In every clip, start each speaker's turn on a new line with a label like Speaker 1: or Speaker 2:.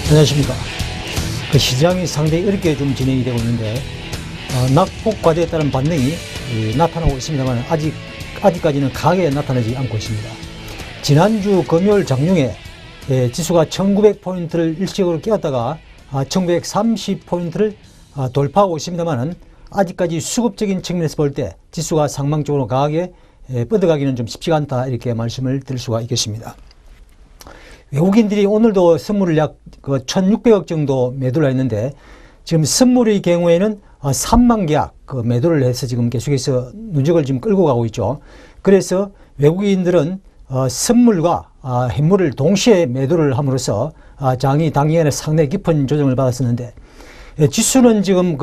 Speaker 1: 안녕하십니까. 시장이 상당히 어렵게 좀 진행이 되고 있는데, 낙폭 과대에 따른 반등이 나타나고 있습니다만, 아직까지는 강하게 나타나지 않고 있습니다. 지난주 금요일 장중에 지수가 1900포인트를 일시적으로 깨웠다가 1930포인트를 돌파하고 있습니다만, 아직까지 수급적인 측면에서 볼 때 지수가 상방적으로 강하게 뻗어가기는 좀 쉽지가 않다, 이렇게 말씀을 드릴 수가 있겠습니다. 외국인들이 오늘도 선물을 약 1600억 정도 매도를 했는데, 지금 선물의 경우에는 3만 계약 매도를 해서 지금 계속해서 누적을 지금 끌고 가고 있죠. 그래서 외국인들은 선물과 현물을 동시에 매도를 함으로써 장이 당기간에 상당히 깊은 조정을 받았었는데, 지수는 지금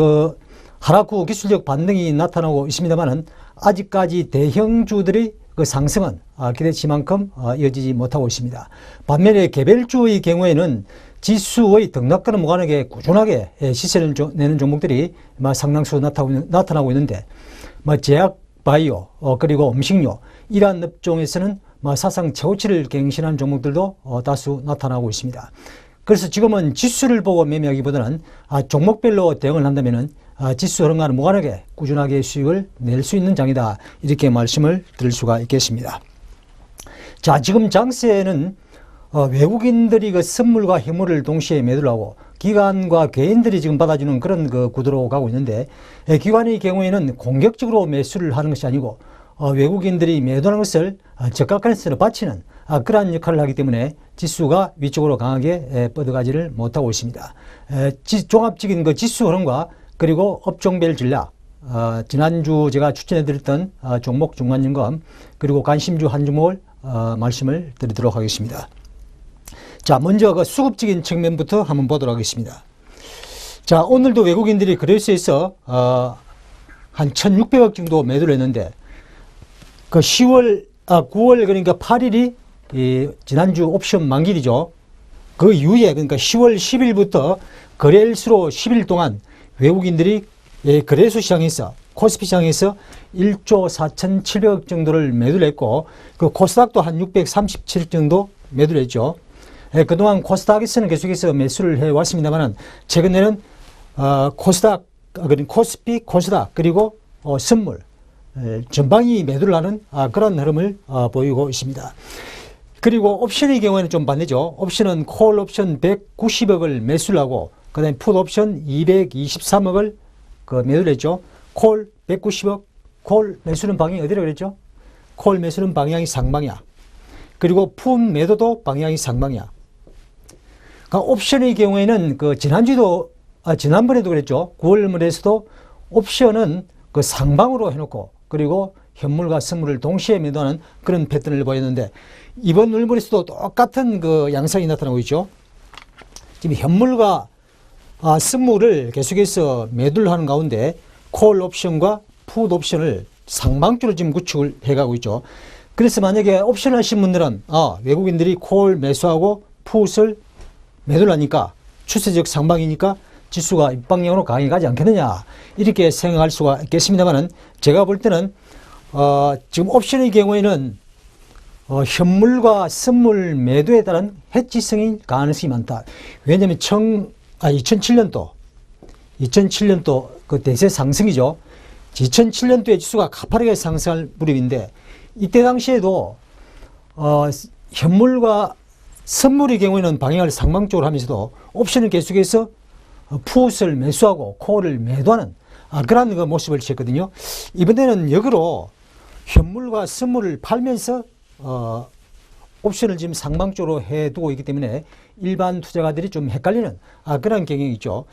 Speaker 1: 하락 후 기술적 반등이 나타나고 있습니다만은, 아직까지 대형주들의 상승은 기대치만큼 이어지지 못하고 있습니다. 반면에 개별주의 경우에는 지수의 등락과는 무관하게 꾸준하게 시세를 내는 종목들이 상당수 나타나고 있는데, 제약, 바이오, 그리고 음식료, 이러한 업종에서는 사상 최고치를 갱신한 종목들도 다수 나타나고 있습니다. 그래서 지금은 지수를 보고 매매하기보다는 종목별로 대응을 한다면은 지수 흐름과는 무관하게 꾸준하게 수익을 낼 수 있는 장이다, 이렇게 말씀을 드릴 수가 있겠습니다. 자, 지금 장세는 외국인들이 선물과 현물을 동시에 매도를 하고 기관과 개인들이 지금 받아주는 그런 구도로 가고 있는데, 기관의 경우에는 공격적으로 매수를 하는 것이 아니고 외국인들이 매도하는 것을 저가권에서 바치는 그러한 역할을 하기 때문에 지수가 위쪽으로 강하게 뻗어가지를 못하고 있습니다. 종합적인 지수 흐름과 그리고 업종별 전략, 지난주 제가 추천해드렸던 종목 중간점검, 그리고 관심주 한 종목을 말씀을 드리도록 하겠습니다. 자, 먼저 수급적인 측면부터 한번 보도록 하겠습니다. 자, 오늘도 외국인들이 그레이스에서 한 1600억 정도 매도를 했는데, 9월 그러니까 8일이 지난주 옵션 만기일이죠. 그 이후에, 그러니까 10월 10일부터 거래일수로 10일 동안 외국인들이 거래소 시장에서, 코스피 시장에서 1조 4,700억 정도를 매도를 했고, 코스닥도 한 637억 정도 매도를 했죠. 그동안 코스닥에서는 계속해서 매수를 해왔습니다만, 최근에는 코스닥, 코스피, 코스닥, 그리고 선물 전방이 매도를 하는 그런 흐름을 보이고 있습니다. 그리고 옵션의 경우에는 좀 반대죠. 옵션은 콜 옵션 190억을 매수를 하고, 그 다음에 풋 옵션 223억을 매도를 했죠. 콜 190억, 콜 매수는 방향이 어디라고 그랬죠? 콜 매수는 방향이 상방이야. 그리고 풋 매도도 방향이 상방이야. 그러니까 옵션의 경우에는 지난번에도 그랬죠. 9월 물에서도 옵션은 상방으로 해놓고, 그리고 현물과 선물을 동시에 매도하는 그런 패턴을 보였는데, 이번 물에서도 똑같은 양상이 나타나고 있죠. 지금 현물과 선물을 계속해서 매도를 하는 가운데 콜 옵션과 풋 옵션을 상방적으로 지금 구축을 해가고 있죠. 그래서 만약에 옵션 하신 분들은 외국인들이 콜 매수하고 풋을 매도를 하니까 추세적 상방이니까 지수가 입방향으로 강하게 가지 않겠느냐, 이렇게 생각할 수가 있겠습니다만은, 제가 볼 때는 지금 옵션의 경우에는 현물과 선물 매도에 따른 해지성이 가능성이 많다. 왜냐하면 2007년도 대세 상승이죠. 2007년도에 지수가 가파르게 상승할 무렵인데, 이때 당시에도 현물과 선물의 경우에는 방향을 상방적으로 하면서도 옵션을 계속해서 풋을 매수하고 콜을 매도하는 그런 모습을 취했거든요. 이번에는 역으로 현물과 선물을 팔면서 옵션을 지금 상방적으로 해두고 있기 때문에 일반 투자가들이 좀 헷갈리는 그런 경향이 있죠.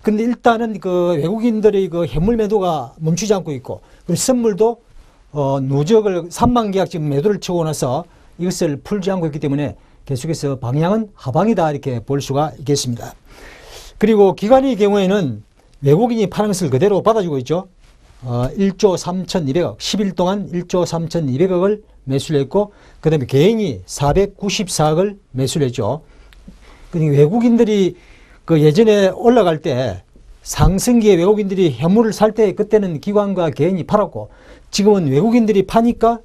Speaker 1: 그런데 일단은 외국인들의 현물 매도가 멈추지 않고 있고, 그리고 선물도 누적을 3만 계약 지금 매도를 치고 나서 이것을 풀지 않고 있기 때문에 계속해서 방향은 하방이다, 이렇게 볼 수가 있겠습니다. 그리고 기관의 경우에는 외국인이 파는 것을 그대로 받아주고 있죠. 1조 3,200억, 10일 동안 1조 3,200억을 매수를 했고, 그 다음에 개인이 494억을 매수를 했죠. 그러니까 외국인들이 예전에 올라갈 때, 상승기에 외국인들이 현물을 살 때 그때는 기관과 개인이 팔았고, 지금은 외국인들이 파니까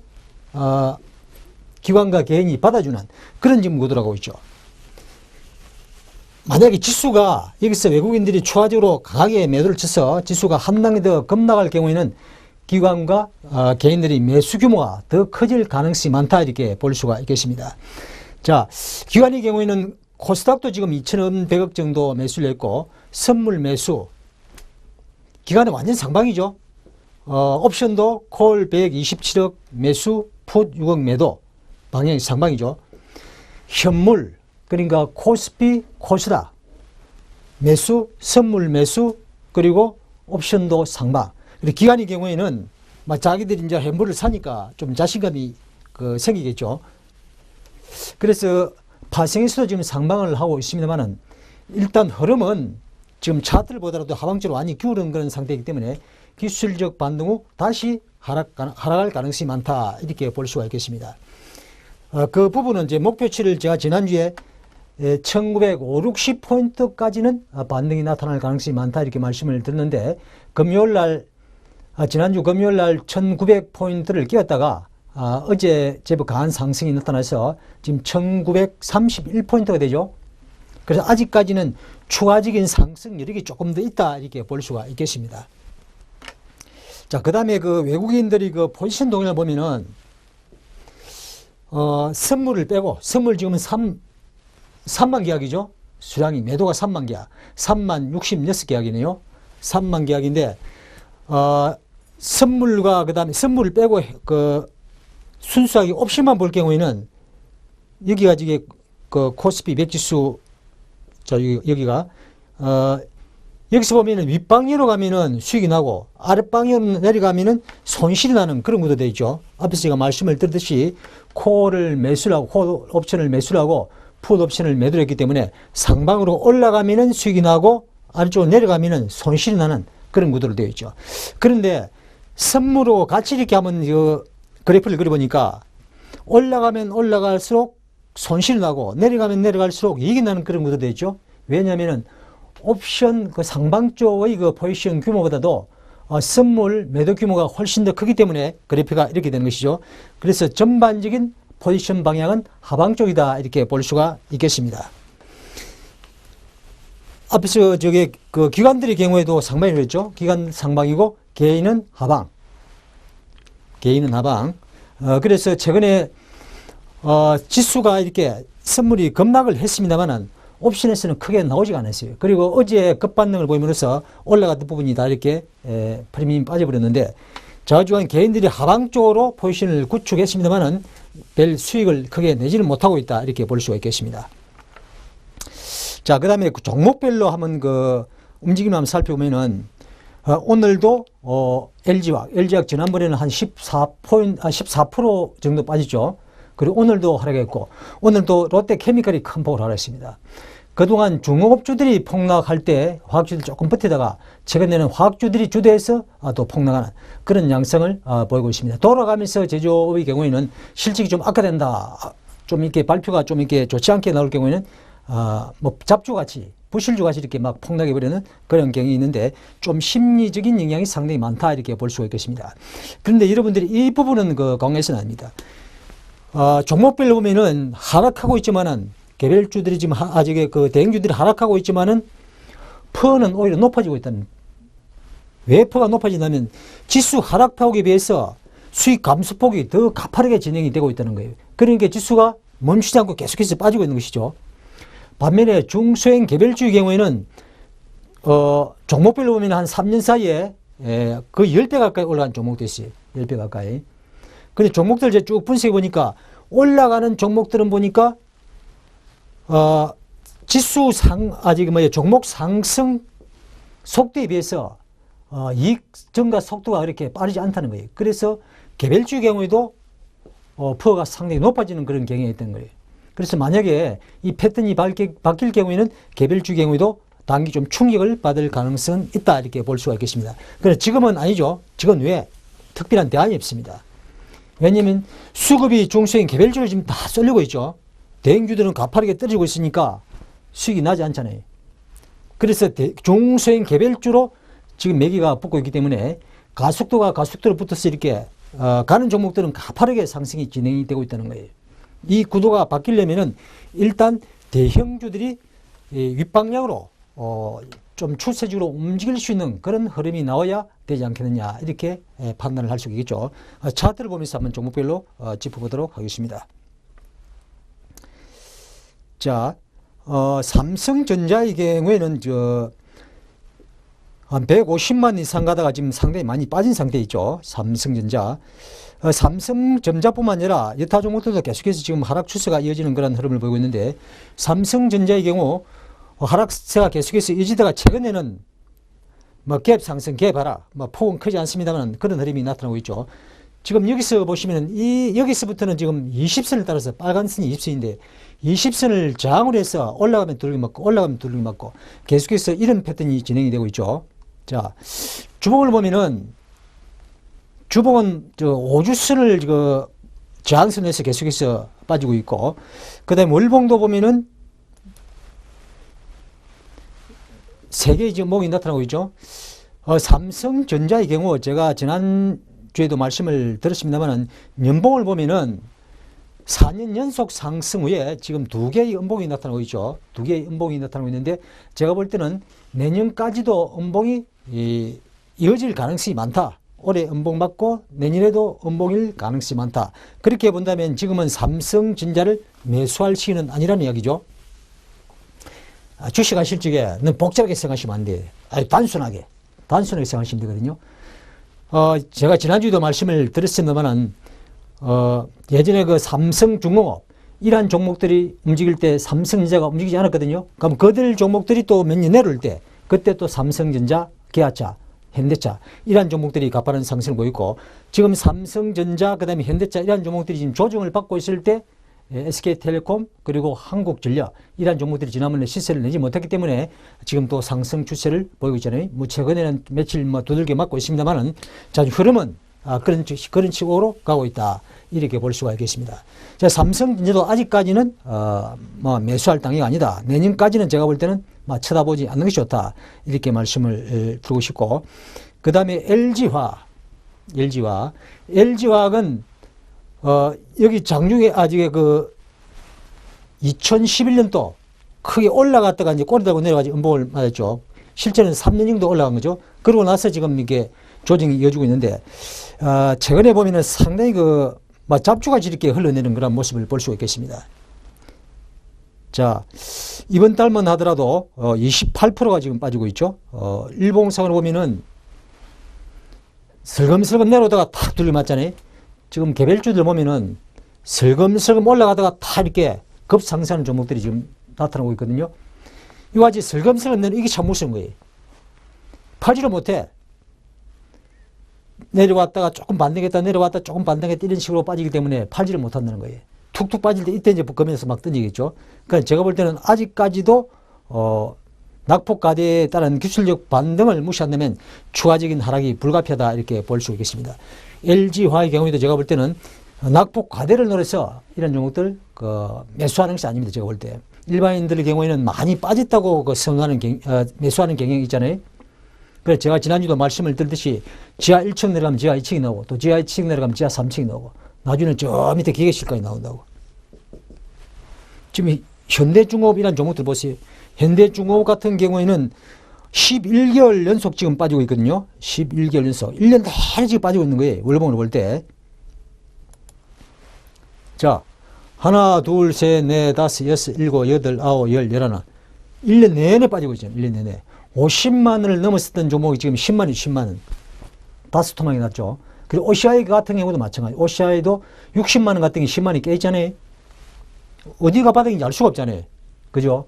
Speaker 1: 기관과 개인이 받아주는 그런 지금 구도라고 있죠. 만약에 지수가 여기서 외국인들이 추가적으로 강하게 매도를 쳐서 지수가 한 단계 더 급락할 경우에는 기관과 개인들이 매수 규모가 더 커질 가능성이 많다 이렇게 볼 수가 있겠습니다. 자, 기관의 경우에는 코스닥도 지금 2,100억 정도 매수를 했고 선물 매수 기관은 완전 상방이죠. 옵션도 콜 127억 매수 풋 6억 매도 방향이 상방이죠. 현물 그러니까 코스피 코스닥 매수 선물 매수 그리고 옵션도 상방. 기관의 경우에는 자기들이 이제 현물을 사니까 좀 자신감이 생기겠죠. 그래서 파생에서도 지금 상방을 하고 있습니다만은 일단 흐름은 지금 차트를 보더라도 하방적으로 많이 기울은 그런 상태이기 때문에 기술적 반등 후 다시 하락할 가능성이 많다 이렇게 볼 수가 있겠습니다. 그 부분은 이제 목표치를 제가 지난주에 1950, 60포인트까지는 반등이 나타날 가능성이 많다 이렇게 말씀을 드렸는데 금요일날 지난주 금요일날 1900포인트를 끼웠다가 어제 제법 강한 상승이 나타나서 지금 1931포인트가 되죠. 그래서 아직까지는 추가적인 상승 여력이 조금 더 있다 이렇게 볼 수가 있겠습니다. 자, 그 다음에 그 외국인들이 그 포지션 동향을 보면은 선물을 빼고 선물 지금은 3만 계약이죠. 수량이 매도가 3만 계약 3만 66계약이네요. 3만 계약인데 선물과 그 다음에 선물을 빼고 순수하게 옵션만 볼 경우에는 여기가 지금 그 코스피 100지수 여기가 여기서 보면은 윗방향으로 가면은 수익이 나고 아랫방향으로 내려가면은 손실이 나는 그런 구도 되어 있죠. 앞에서 제가 말씀을 드렸듯이 콜을 매수를 하고 콜 옵션을 매수를 하고 풋 옵션을 매도를 했기 때문에 상방으로 올라가면은 수익이 나고 아래쪽으로 내려가면은 손실이 나는 그런 구도로 되어 있죠. 그런데 선물하고 같이 이렇게 한번 그래프를 그려보니까 올라가면 올라갈수록 손실이 나고 내려가면 내려갈수록 이익이 나는 그런 구도 되어 있죠. 왜냐하면은 옵션 그 상방 쪽의 그 포지션 규모보다도 선물 매도 규모가 훨씬 더 크기 때문에 그래프가 이렇게 되는 것이죠. 그래서 전반적인 포지션 방향은 하방 쪽이다 이렇게 볼 수가 있겠습니다. 앞에서 그 기관들의 경우에도 상방이 그랬죠. 기관 상방이고 개인은 하방. 개인은 하방. 그래서 최근에 지수가 이렇게 선물이 급락을 했습니다만은 옵션에서는 크게 나오지가 않았어요. 그리고 어제 급반등을 보이면서 올라갔던 부분이 다 이렇게 프리미엄이 빠져버렸는데 좌우주간 개인들이 하방 쪽으로 포지션을 구축했습니다만은 별 수익을 크게 내지는 못하고 있다 이렇게 볼 수가 있겠습니다. 자, 그 다음에 종목별로 한번 움직임을 한번 살펴보면은 오늘도 LG화학 지난번에는 한 14% 정도 빠졌죠. 그리고 오늘도 하락했고 오늘도 롯데케미칼이 큰 폭으로 하락했습니다. 그동안 중공업주들이 폭락할 때 화학주들이 조금 버티다가 최근에는 화학주들이 주도해서 또 폭락하는 그런 양상을 보이고 있습니다. 돌아가면서 제조업의 경우에는 실적이 좀 악화된다. 좀 이렇게 발표가 좀 이렇게 좋지 않게 나올 경우에는 뭐 잡주같이 부실주같이 이렇게 막 폭락해 버리는 그런 경향이 있는데 좀 심리적인 영향이 상당히 많다 이렇게 볼 수가 있겠습니다. 그런데 여러분들이 이 부분은 강조해서는 아닙니다. 종목별로 보면은 하락하고 있지만은 개별주들이 지금 대형주들이 하락하고 있지만은 퍼는 오히려 높아지고 있다는. 왜 퍼가 높아진다면 지수 하락폭에 비해서 수익 감소폭이 더 가파르게 진행이 되고 있다는 거예요. 그러니까 지수가 멈추지 않고 계속해서 빠지고 있는 것이죠. 반면에 중소형 개별주의 경우에는 종목별로 보면 한 3년 사이에 거의 10배 가까이 올라간 종목도 있어요. 10배 가까이. 근데 종목들 이제 쭉 분석해 보니까 올라가는 종목들은 보니까 지수 종목 상승 속도에 비해서 이익 증가 속도가 그렇게 빠르지 않다는 거예요. 그래서 개별주의 경우에도 퍼가 상당히 높아지는 그런 경향이 있다는 거예요. 그래서 만약에 이 패턴이 바뀔 경우에는 개별주 경우에도 단기 좀 충격을 받을 가능성은 있다 이렇게 볼 수가 있겠습니다. 그런데 지금은 아니죠. 지금 왜? 특별한 대안이 없습니다. 왜냐하면 수급이 중소형 개별주로 지금 다 쏠리고 있죠. 대형주들은 가파르게 떨어지고 있으니까 수익이 나지 않잖아요. 그래서 중소형 개별주로 지금 매기가 붙고 있기 때문에 가속도가 가속도로 붙어서 이렇게 가는 종목들은 가파르게 상승이 진행이 되고 있다는 거예요. 이 구도가 바뀌려면은 일단 대형주들이 윗방향으로 좀 추세적으로 움직일 수 있는 그런 흐름이 나와야 되지 않겠느냐, 이렇게 판단을 할 수 있겠죠. 차트를 보면서 한번 종목별로 짚어보도록 하겠습니다. 자, 삼성전자의 경우에는 한 150만 이상 가다가 지금 상당히 많이 빠진 상태에 있죠. 삼성전자. 삼성전자뿐만 아니라 여타 종목들도 계속해서 지금 하락 추세가 이어지는 그런 흐름을 보이고 있는데, 삼성전자의 경우 하락세가 계속해서 이어지다가 최근에는 갭 상승, 갭 하락, 폭은 크지 않습니다만 그런 흐름이 나타나고 있죠. 지금 여기서 보시면은 여기서부터는 지금 20선을 따라서, 빨간 선이 20선인데 20선을 저항으로 해서 올라가면 두들겨 맞고 올라가면 두들겨 맞고 계속해서 이런 패턴이 진행이 되고 있죠. 자, 주봉을 보면은, 주봉은 5주선을 저항선에서 계속해서 빠지고 있고, 그 다음에 월봉도 보면은 3개의 지금 목이 나타나고 있죠. 삼성전자의 경우 제가 지난주에도 말씀을 드렸습니다만, 연봉을 보면은 4년 연속 상승 후에 지금 2개의 음봉이 나타나고 있죠. 2개의 음봉이 나타나고 있는데, 제가 볼 때는 내년까지도 음봉이 이어질 가능성이 많다. 올해 음봉 맞고 내년에도 음봉일 가능성이 많다. 그렇게 본다면 지금은 삼성전자를 매수할 시기는 아니라는 이야기죠. 주식하실 적에 너무 복잡하게 생각하시면 안 돼. 단순하게 생각하시면 되거든요. 제가 지난주에도 말씀을 드렸습니다만은, 예전에 그 삼성중공업, 이러한 종목들이 움직일 때 삼성전자가 움직이지 않았거든요. 그럼 그들 종목들이 또 몇 년 내려올 때, 그때 또 삼성전자, 기아차, 현대차, 이러한 종목들이 가파른 상승을 보이고, 지금 삼성전자, 그 다음에 현대차, 이러한 종목들이 지금 조정을 받고 있을 때, SK텔레콤 그리고 한국전력, 이러한 종목들이 지난번에 시세를 내지 못했기 때문에 지금 또 상승 추세를 보이고 있잖아요. 최근에는 며칠 두들겨 맞고 있습니다만은, 자, 흐름은 그런 식으로 가고 있다, 이렇게 볼 수가 있겠습니다. 자, 삼성전자도 아직까지는 매수할 단계가 아니다. 내년까지는 제가 볼 때는 쳐다보지 않는 것이 좋다, 이렇게 말씀을 드리고 싶고, 그 다음에 LG화학은 여기 장중에 아직 2011년도 크게 올라갔다가 이제 꼬리다고 내려가지고 음봉을 맞았죠. 실제는 3년 정도 올라간 거죠. 그러고 나서 지금 이게 조정이 이어지고 있는데, 최근에 보면은 상당히 잡주가 이렇게 흘러내리는 그런 모습을 볼 수가 있겠습니다. 자, 이번 달만 하더라도 28%가 지금 빠지고 있죠. 일봉상으로 보면은 슬금슬금 내려오다가 탁 들려맞잖아요. 지금 개별주들 보면은 슬금슬금 올라가다가 다 이렇게 급상승하는 종목들이 지금 나타나고 있거든요. 이거 아직 슬금슬금 내려, 이게 참 무서운 거예요. 파지를 못해. 내려왔다가 조금 반등했다, 내려왔다 조금 반등했다, 이런 식으로 빠지기 때문에 팔지를 못한다는 거예요. 툭툭 빠질 때 이때 이제 검에서 막 던지겠죠. 그러니까 제가 볼 때는 아직까지도 낙폭과대에 따른 기술적 반등을 무시한다면 추가적인 하락이 불가피하다, 이렇게 볼 수 있겠습니다. LG화의 경우에도 제가 볼 때는 낙폭과대를 노려서 이런 종목들 매수하는 것이 아닙니다. 제가 볼 때 일반인들의 경우에는 많이 빠졌다고 매수하는 경향이 있잖아요. 그래서 제가 지난주도 말씀을 드렸듯이 지하 1층 내려가면 지하 2층이 나오고, 또 지하 2층 내려가면 지하 3층이 나오고, 나중에는 저 밑에 기계실까지 나온다고. 지금 현대중공업이라는 종목들 보세요. 현대중공업 같은 경우에는 11개월 연속 지금 빠지고 있거든요. 11개월 연속. 1년 내내 지금 빠지고 있는 거예요. 월봉으로 볼 때. 자, 하나, 둘, 셋, 넷, 다섯, 여섯, 일곱, 여덟, 아홉, 열, 열하나. 1년 내내 빠지고 있잖아요. 1년 내내. 50만 원을 넘었었던 종목이 지금 10만 원, 10만 원. 다섯 토막이 났죠. 그리고 OCI 같은 경우도 마찬가지. OCI도 60만 원 같은 게 10만 원이 깨있잖아요. 어디가 바닥인지 알 수가 없잖아요. 그죠?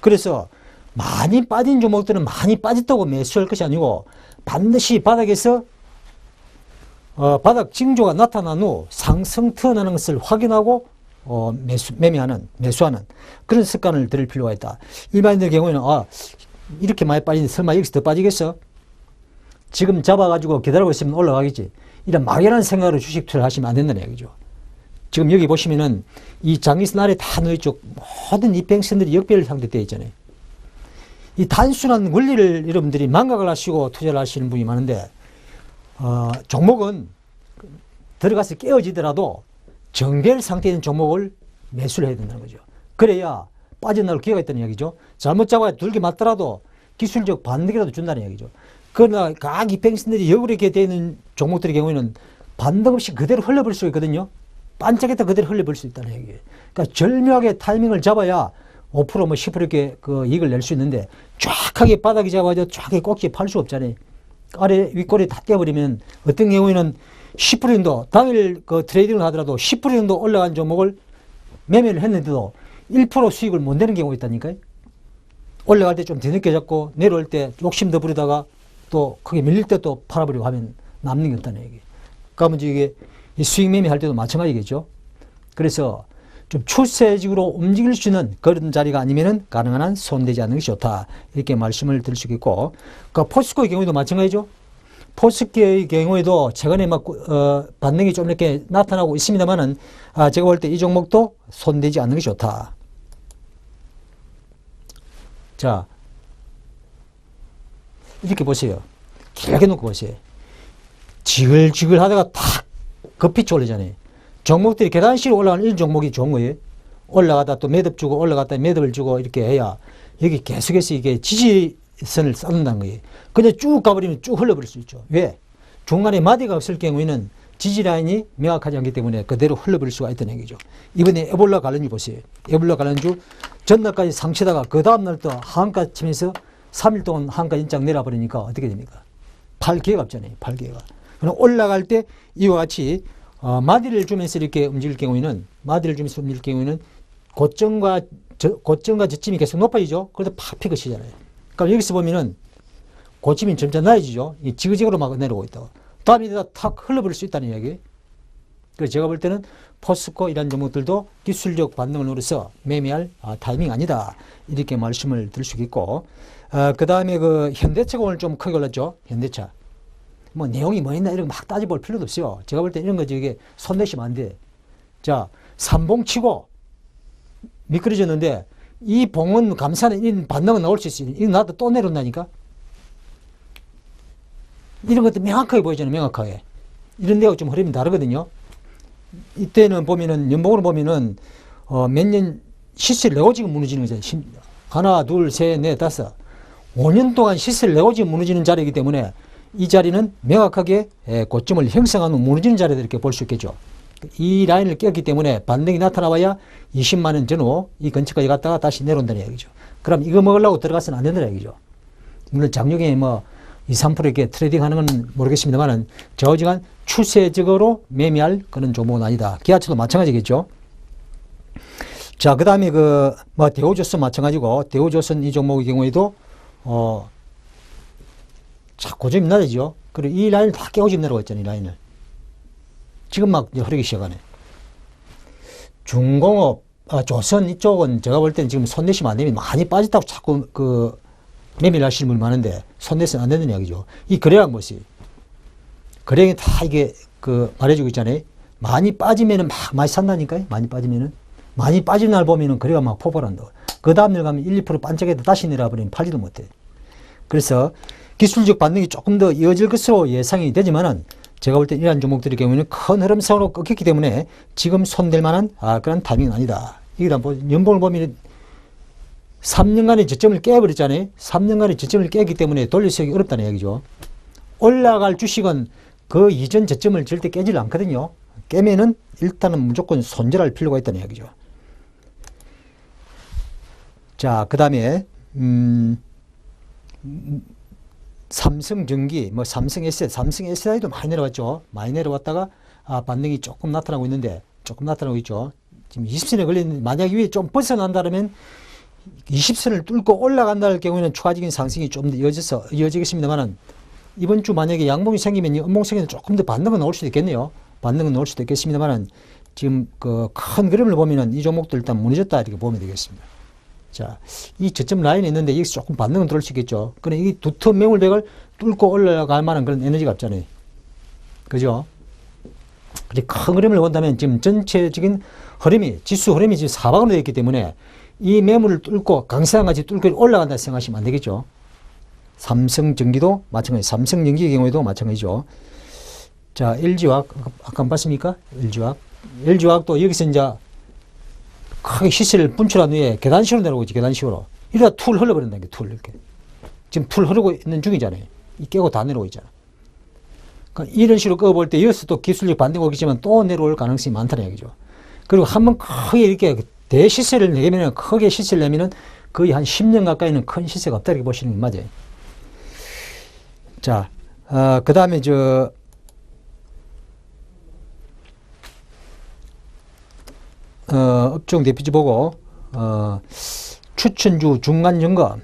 Speaker 1: 그래서 많이 빠진 종목들은 많이 빠졌다고 매수할 것이 아니고, 반드시 바닥에서 바닥 징조가 나타난 후 상승 튀어나오는 것을 확인하고 매수하는 그런 습관을 들일 필요가 있다. 일반인들 경우에는 이렇게 많이 빠지는데 설마 여기서 더 빠지겠어? 지금 잡아가지고 기다리고 있으면 올라가겠지. 이런 막연한 생각으로 주식 투자를 하시면 안 된다는 얘기죠. 지금 여기 보시면은 이 장기선 아래 다 놓여있죠. 모든 이평선들이 역별 상태되어 있잖아요. 이 단순한 원리를 여러분들이 망각을 하시고 투자를 하시는 분이 많은데, 종목은 들어가서 깨어지더라도 정별 상태에 있는 종목을 매수를 해야 된다는 거죠. 그래야 빠져나올 기회가 있다는 이야기죠. 잘못 잡아야 둘게 맞더라도 기술적 반등이라도 준다는 이야기죠. 그러나 각 이평선들이 역으로 이렇게 되어 있는 종목들의 경우에는 반등 없이 그대로 흘러버릴 수 있거든요. 반짝했다 그대로 흘려버릴 수 있다는 얘기예요. 그러니까 절묘하게 타이밍을 잡아야 5% 뭐 10% 이렇게 그 이익을 낼 수 있는데 쫙하게 바닥이 잡아가지고 쫙하게 꼭지에 팔 수 없잖아요. 아래 윗꼬리 다 떼어버리면 어떤 경우에는 10% 정도 당일 그 트레이딩을 하더라도 10% 정도 올라간 종목을 매매를 했는데도 1% 수익을 못 내는 경우가 있다니까요. 올라갈 때 좀 뒤늦게 잡고 내려올 때 욕심 더 부리다가 또 크게 밀릴 때 또 팔아버리고 하면 남는 게 없다는 얘기. 그러면 이게 수익 매매할 때도 마찬가지겠죠. 그래서 좀 추세적으로 움직일 수 있는 그런 자리가 아니면은 가능한 한 손대지 않는 것이 좋다. 이렇게 말씀을 드릴 수 있겠고, 그 포스코의 경우에도 마찬가지죠. 포스코의 경우에도 최근에 막, 반등이 좀 이렇게 나타나고 있습니다만은, 제가 볼 때 이 종목도 손대지 않는 것이 좋다. 자, 이렇게 보세요. 길게 놓고 보세요. 지글지글 하다가 탁 급피치 올리잖아요. 종목들이 계단식으로 올라가는 이런 종목이 좋은 거예요. 올라가다 또 매듭 주고 올라갔다 매듭을 주고 이렇게 해야 여기 계속해서 이게 지지선을 쌓는다는 거예요. 근데 쭉 가버리면 쭉 흘러버릴 수 있죠. 왜? 중간에 마디가 없을 경우에는 지지라인이 명확하지 않기 때문에 그대로 흘러버릴 수가 있다는 얘기죠. 이번에 에볼라 관련주 보세요. 에볼라 관련주 전날까지 상치다가 그 다음날 또 하한가 치면서 3일 동안 하한가 인장 내려버리니까 어떻게 됩니까? 팔 기회가 없잖아요. 팔 기회가. 그럼 올라갈 때 이와 같이 마디를 주면서 이렇게 움직일 경우에는 고점과 저점이 계속 높아지죠. 그래서 팍 피크시잖아요. 그러니까 여기서 보면은 고점이 점점 낮아지죠. 이 지그재그로 막 내려오고 있다고. 다음에 탁 흘러버릴 수 있다는 이야기. 그래서 제가 볼 때는 포스코 이런 종목들도 기술적 반등을 노려서 매매할 타이밍 아니다. 이렇게 말씀을 드릴 수 있겠고, 그 다음에 그 현대차가 오늘 좀 크게 올랐죠. 현대차. 뭐 내용이 뭐 있나 이런 거 막 따져볼 필요도 없어요. 제가 볼 때 이런 거 저게 손대시면 안 돼. 자, 삼봉치고 미끄러졌는데 이 봉은 감사는 이런 반등은 나올 수 있어요. 이거 나도 또 내려온다니까. 이런 것도 명확하게 보이잖아요. 명확하게. 이런 데하고 좀 흐름이 다르거든요. 이때는 보면은 연봉으로 보면은 몇 년 시세를 내고 지금 무너지는 거잖아요. 하나, 둘, 셋, 넷, 다섯. 5년 동안 시세를 내고 지금 무너지는 자리이기 때문에 이 자리는 명확하게 고점을 형성하는 무너지는 자리다 이렇게 볼 수 있겠죠. 이 라인을 깼기 때문에 반등이 나타나봐야 20만 원 전후 이 근처까지 갔다가 다시 내려온다는 얘기죠. 그럼 이거 먹으려고 들어가서는 안 된다는 얘기죠. 물론 작년에 뭐 2, 3% 이렇게 트레이딩 하는 건 모르겠습니다만 저지간 추세적으로 매매할 그런 종목은 아니다. 기아차도 마찬가지겠죠. 자, 그 다음에 뭐 대우조선 마찬가지고, 대우조선 이 종목의 경우에도 자, 고점이 낮아지죠. 그리고 이 라인을 다 깨고 지금 내려가 있잖아요, 이 라인을. 지금 막 흐르기 시작하네. 중공업, 조선 이쪽은 제가 볼 때는 지금 손대시면 안 되면 많이 빠졌다고 자꾸 매매를 하시는 분이 많은데 손대서는 안 되는 이야기죠. 이 거래량 뭐지? 거래량이 다 이게 말해주고 있잖아요. 많이 빠지면은 막 많이 산다니까요. 많이 빠지면은. 많이 빠진 날 보면은 거래가 막 폭발한다. 그 다음날 가면 1, 2% 반짝해도 다시 내려버리면 팔지도 못해. 그래서 기술적 반등이 조금 더 이어질 것으로 예상이 되지만은 제가 볼 때 이러한 종목들의 경우에는 큰 흐름상으로 꺾였기 때문에 지금 손댈 만한 그런 타이밍은 아니다. 이거는 연봉을 보면 3년간의 저점을 깨버렸잖아요. 3년간의 저점을 깨기 때문에 돌려세우기 어렵다는 얘기죠. 올라갈 주식은 그 이전 저점을 절대 깨질 않거든요. 깨면은 일단은 무조건 손절할 필요가 있다는 얘기죠. 자, 그 다음에 삼성전기, 뭐 삼성 SDI도 많이 내려왔죠. 많이 내려왔다가 반등이 조금 나타나고 있는데, 조금 나타나고 있죠. 지금 20선에 걸리는데 만약 위에 좀 벗어난다면 20선을 뚫고 올라간다는 경우에는 추가적인 상승이 좀 더 이어지겠습니다만은 이번 주 만약에 양봉이 생기면 음봉 생기면 조금 더 반등은 나올 수도 있겠네요. 반등은 나올 수도 있겠습니다만은 지금 큰 그림을 보면은 이 종목도 일단 무너졌다 이렇게 보면 되겠습니다. 자, 이 저점 라인이 있는데 여기서 조금 반등은 들어올 수 있겠죠. 그런데 이 두툼 매물백을 뚫고 올라갈 만한 그런 에너지가 없잖아요. 그죠? 큰 그림을 본다면 지금 전체적인 흐름이, 지수 흐름이 지금 사방으로 되어 있기 때문에 이 매물을 뚫고 강세장같이 뚫고 올라간다 생각하시면 안 되겠죠. 삼성전기도 마찬가지, 삼성전기의 경우에도 마찬가지죠. 자, LG화학, 아까 안 봤습니까? LG화학도 여기서 이제 크게 시세를 분출한 후에 계단식으로 내려오고 있지, 계단식으로. 이러다 툴 흘러버린다는 게, 툴, 이렇게. 지금 툴 흐르고 있는 중이잖아요. 이 깨고 다 내려오고 있잖아. 그러니까 이런 식으로 꺼볼 때 여기서 또 기술력 반대가 오겠지만 또 내려올 가능성이 많다는 얘기죠. 그리고 한번 크게 이렇게 대시세를 내면, 크게 시세를 내면은 거의 한 10년 가까이는 큰 시세가 없다 이렇게 보시는 게 맞아요. 자, 그 다음에 업종 대표주 보고, 추천주 중간점검,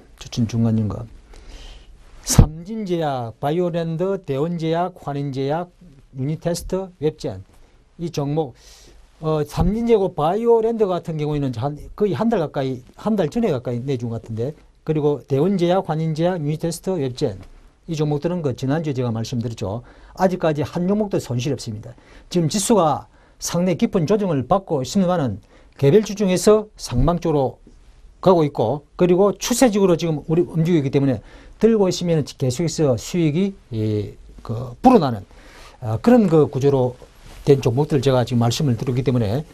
Speaker 1: 삼진제약, 바이오랜드, 대원제약, 환인제약, 유니테스트, 웹젠. 이 종목, 삼진제고 바이오랜드 같은 경우에는 거의 한 달 가까이, 한 달 전에 가까이 내준 것 같은데, 그리고 대원제약, 환인제약, 유니테스트, 웹젠. 이 종목들은 지난주에 제가 말씀드렸죠. 아직까지 한 종목도 손실이 없습니다. 지금 지수가 상당히 깊은 조정을 받고 있습니다만은 개별주 중에서 상방적으로 가고 있고, 그리고 추세적으로 지금 우리 움직이고 있기 때문에 들고 있으면 계속해서 수익이 불어나는 그런 구조로 된 종목들을 제가 지금 말씀을 드렸기 때문에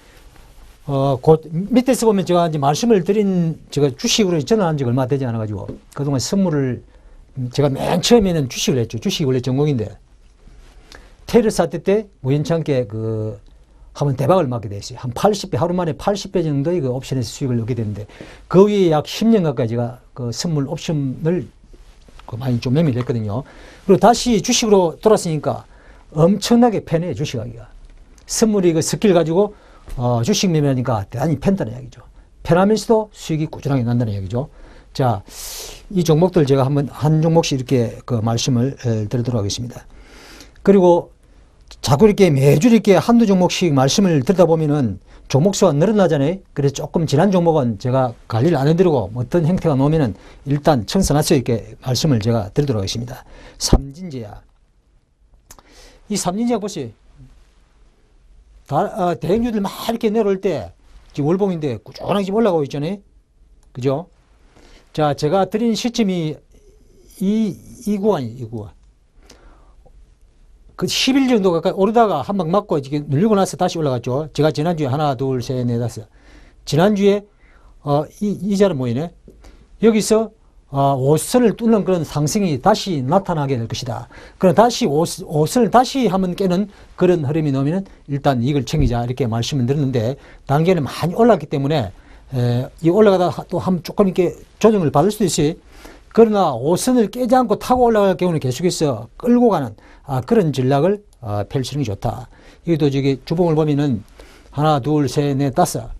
Speaker 1: 밑에서 보면 제가 이제 말씀을 드린 제가 주식으로 전환한 지가 얼마 되지 않아 가지고 그동안 선물을 제가 맨 처음에는 주식을 했죠. 주식이 원래 전공인데 테르사태 때 우연찮게 한번 대박을 맞게 됐어요. 한 80배, 하루 만에 80배 정도의 옵션에서 수익을 얻게 되는데 그 위에 약 10년 가까이 제가 선물 옵션을 많이 좀 매매를 했거든요. 그리고 다시 주식으로 돌았으니까 엄청나게 편해요, 주식하기가. 선물이 스킬 가지고 주식 매매하니까 대단히 편다는 이야기죠. 편하면서도 수익이 꾸준하게 난다는 이야기죠. 자, 이 종목들 제가 한 종목씩 이렇게 말씀을 드리도록 하겠습니다. 그리고 자꾸 이렇게 매주 이렇게 한두 종목씩 말씀을 드리다 보면은 종목수가 늘어나잖아요. 그래서 조금 지난 종목은 제가 관리를 안 해드리고 어떤 형태가 나오면은 일단 청산할 이렇게 말씀을 제가 드리도록 하겠습니다. 삼진제약. 이 삼진제약 보세요. 대형주들 막 이렇게 내려올 때 지금 월봉인데 꾸준하게 지금 올라가고 있잖아요. 그죠? 자, 제가 드린 시점이 이 구간이에요, 이 구간. 10일 정도 가까이 오르다가 한 방 맞고 이게 눌리고 나서 다시 올라갔죠. 제가 지난주에 하나, 둘, 셋, 넷, 다섯. 지난주에, 이 자리 모이네. 여기서, 5선을 뚫는 그런 상승이 다시 나타나게 될 것이다. 그럼 다시 5선을 다시 한번 깨는 그런 흐름이 나오면 일단 이걸 챙기자. 이렇게 말씀을 드렸는데, 단계는 많이 올랐기 때문에, 이 올라가다 또 한번 조금 이렇게 조정을 받을 수도 있어요. 그러나 5선을 깨지 않고 타고 올라갈 경우는 계속해서 끌고 가는 그런 전략을 펼치는 게 좋다. 이것도 저기 주봉을 보면은 하나, 둘, 셋, 넷, 다섯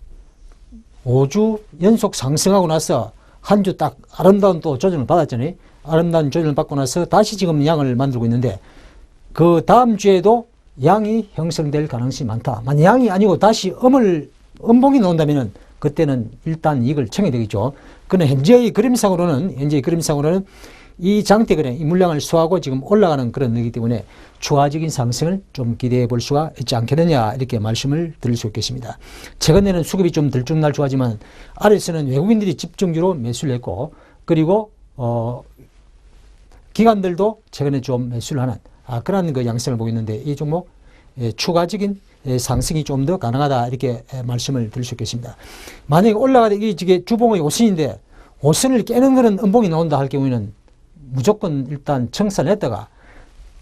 Speaker 1: 5주 연속 상승하고 나서 한 주 딱 아름다운 또 조정을 받았잖아요. 아름다운 조정을 받고 나서 다시 지금 양을 만들고 있는데 그 다음 주에도 양이 형성될 가능성이 많다. 만약 양이 아니고 다시 음봉이 나온다면은 그때는 일단 이걸 챙겨야 되겠죠. 그러나 현재의 그림상으로는 이 장대근에 이 물량을 수하고 지금 올라가는 그런 거기 때문에 추가적인 상승을 좀 기대해 볼 수가 있지 않겠느냐 이렇게 말씀을 드릴 수 있겠습니다. 최근에는 수급이 좀 들쭉날쭉하지만 아래에서는 외국인들이 집중적으로 매수를 했고 그리고 기관들도 최근에 좀 매수를 하는 그런 양상을 보고 있는데 이 종목 추가적인 상승이 좀 더 가능하다 이렇게 말씀을 드릴 수 있겠습니다. 만약에 올라가다 이게 주봉의 5선인데 5선을 깨는 그런 음봉이 나온다 할 경우에는 무조건 일단 청산했다가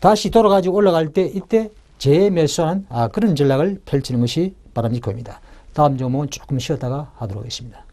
Speaker 1: 다시 돌아가지고 올라갈 때 이때 재매수한 그런 전략을 펼치는 것이 바람직합니다. 다음 종목은 조금 쉬었다가 하도록 하겠습니다.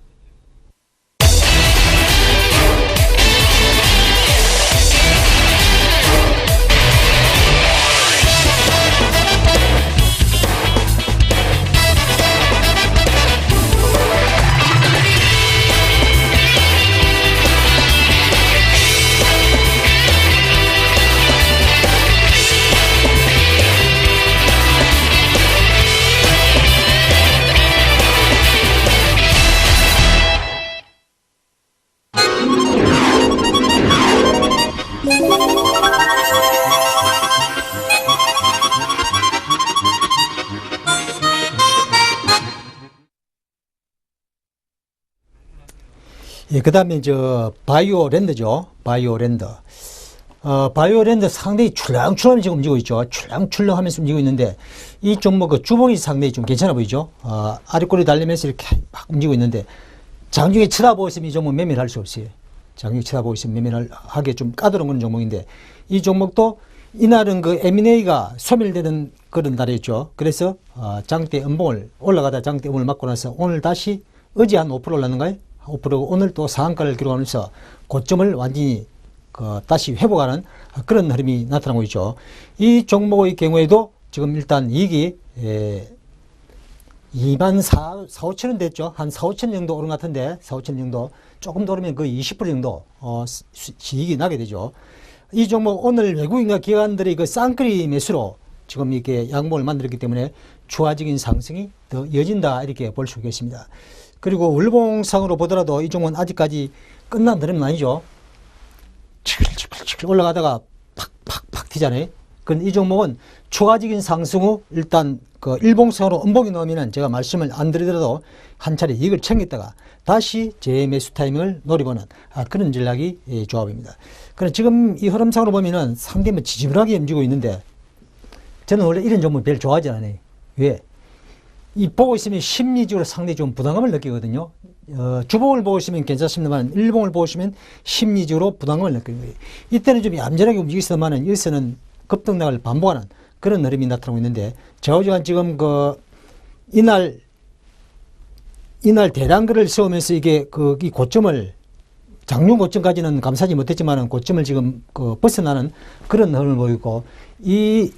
Speaker 1: 그 다음에 바이오랜드죠. 바이오랜드. 바이오랜드 상당히 출렁출렁 지금 움직이고 있죠. 출렁출렁 하면서 움직이고 있는데, 이 종목 그 주봉이 상당히 좀 괜찮아 보이죠. 아랫꼬리 달리면서 이렇게 막 움직이고 있는데, 장중에 쳐다보고 있으면 이 종목 매매를 할 수 없어요. 장중에 쳐다보고 있으면 매매를 하기에 좀 까다로운 그런 종목인데, 이 종목도 이날은 그 M&A가 소멸되는 그런 날이었죠. 그래서 장대 음봉을 올라가다 장대 음봉을 맞고 나서 오늘 다시 어제 한 5% 올랐는가요? 5%고 오늘 또 상한가를 기록하면서 고점을 완전히 다시 회복하는 그런 흐름이 나타나고 있죠. 이 종목의 경우에도 지금 일단 이익이 2만 4, 5천원 됐죠. 한 4, 5천 정도 오른 것 같은데, 4, 5천 정도. 조금 더 오르면 거의 20% 정도 이익이 나게 되죠. 이 종목 오늘 외국인과 기관들의 그 쌍끌이 매수로 지금 이렇게 양봉을 만들었기 때문에 추가적인 상승이 더 이어진다, 이렇게 볼 수 있겠습니다. 그리고 월봉상으로 보더라도 이 종목은 아직까지 끝난 흐름은 아니죠. 치글치글 올라가다가 팍팍팍 튀잖아요. 그럼 이 종목은 추가적인 상승 후 일단 그 일봉상으로 음봉이 나오면은 제가 말씀을 안 드리더라도 한 차례 이익을 챙겼다가 다시 재매수 타이밍을 노려보는 그런 전략이 조합입니다. 그럼 지금 이 흐름상으로 보면은 상당히 지지부하게 움직이고 있는데, 저는 원래 이런 종목 별로 좋아하지 않아요. 왜? 이 보고 있으면 심리적으로 상당히 좀 부담감을 느끼거든요. 주봉을 보고 있으면 괜찮습니다만 일봉을 보고 있으면 심리적으로 부담감을 느끼는 거예요. 이때는 좀 얌전하게 움직이시더만은 여기서는 급등락을 반복하는 그런 흐름이 나타나고 있는데, 좌우지간 지금 이날 대량거를 세우면서 이게 이 고점을 장중 고점까지는 감싸지 못했지만 고점을 지금 벗어나는 그런 흐름을 보이고, 이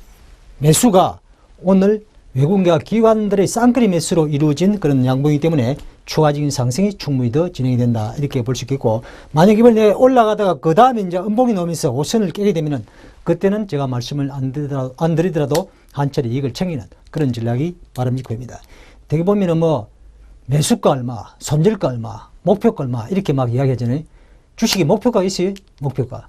Speaker 1: 매수가 오늘 외국인과 기관들의 쌍끌이 매수로 이루어진 그런 양봉이기 때문에 추가적인 상승이 충분히 더 진행이 된다, 이렇게 볼 수 있겠고, 만약 이번에 올라가다가 그 다음에 이제 음봉이 나오면서 5선을 깨게 되면은 그때는 제가 말씀을 안 드리더라도 한 차례 이익을 챙기는 그런 전략이 바람직합니다. 되게 보면은 매수가 얼마, 손절가 얼마, 목표가 얼마 이렇게 막 이야기하잖아요. 주식이 목표가 있어요. 목표가.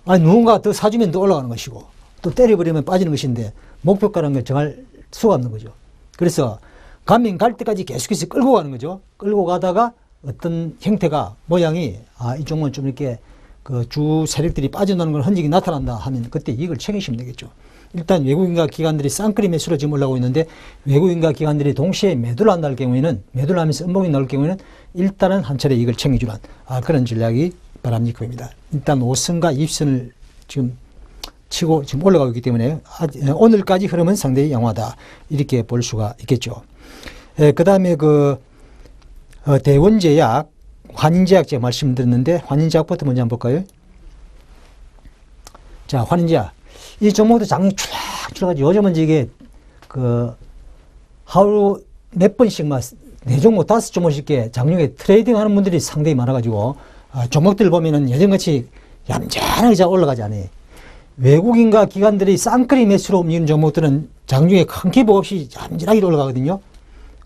Speaker 1: 아니 누군가 더 사주면 더 올라가는 것이고 또 때려버리면 빠지는 것인데, 목표가라는 걸 정할 수가 없는 거죠. 그래서 가면 갈 때까지 계속해서 끌고 가는 거죠. 끌고 가다가 어떤 형태가 모양이 이 종목은 좀 이렇게 그 주 세력들이 빠져나오는 걸 흔적이 나타난다 하면 그때 이익을 챙기시면 되겠죠. 일단 외국인과 기관들이 쌍끌이 매수로 지금 올라오고 있는데, 외국인과 기관들이 동시에 매도를 한다 할 경우에는, 매도를 하면서 음봉이 나올 경우에는 일단은 한 차례 이익을 챙겨주는 그런 전략이 바람직합니다. 일단 5선과 2선을 지금 치고 지금 올라가고 있기 때문에 오늘까지 흐름은 상당히 양호하다, 이렇게 볼 수가 있겠죠. 그 다음에 대원제약, 환인제약 제가 말씀드렸는데, 환인제약부터 먼저 한번 볼까요? 자, 환인제약. 이 종목도 장이 출렁출렁하죠. 요즘은 이게 하루 몇 번씩만 4종목, 5종목씩 장중에 트레이딩 하는 분들이 상당히 많아가지고, 종목들 보면은 예전같이 얌전하게 잘 올라가지 않아요. 외국인과 기관들이 쌍끌이 매수로 움직이는 종목들은 장중에 큰 기복 없이 얌전하게 올라가거든요.